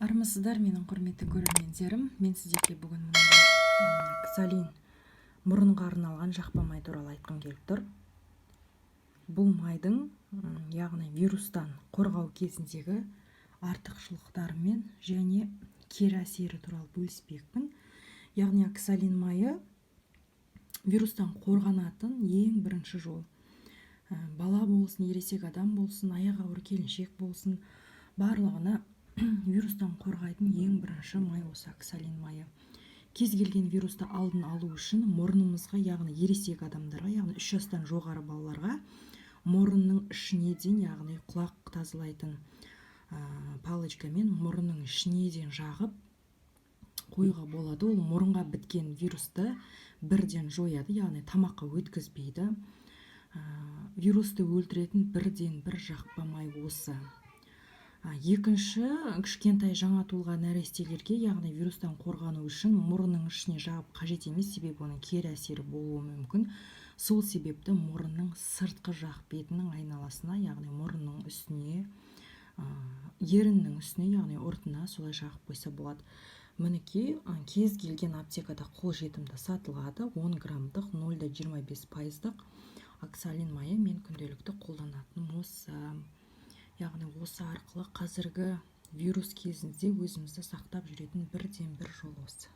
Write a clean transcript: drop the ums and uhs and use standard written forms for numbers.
Армысыздар, менің құрметті көрермендерім. Мен сіздерге бүгін ксалин мұрынға арналған жақпа май туралы айтқым келіп тұр. Бұл майдың, яғни вирустан қорғау кезіндегі артықшылықтарымен және кері әсері туралы бөліспекпін. Яғни ксалин майы вирустан қорғанатын ең бірінші жол. Бала болсын, ересек адам болсын, аяқ ауыр келіншек болсын, барлығына вирустан қорғайтын ең бірінші май осы ксалин майы. Кез келген вирусты алдын алу үшін мұрнымызға, яғни ересек адамдарға, яғни 3 жастан жоғары балаларға мұрынның ішіне дейін, яғни құлақ тазалайтын палочкамен мұрынның ішіне дейін жағып қоюға болады. Ол мұрынға біткен вирусты бірден жояды, яғни тамаққа өткізбейді. Вирусты өлтіретін бірден бір жақпа май осы. Екінші, кішкентай жаңа туылған нәрестелерге, яғни вирустан қорғану үшін мұрынның ішіне жағып қажет емес, себебі оның кері әсері болуы мүмкін. Сол себепті мұрынның сыртқы жақ бетінің айналасына, яғни мұрынның үстіне, еріннің үстіне, яғни ұртына солай жағып қойса болады. Мінекей, кез келген аптекада қолжетімді сатылады. 10 граммдық 0,25% ксалин майы мен күнделікті қолданатыным осы. Яғни осы арқылы қазіргі вирус кезінде өзімізді сақтап жүретін бірден бір жол осы.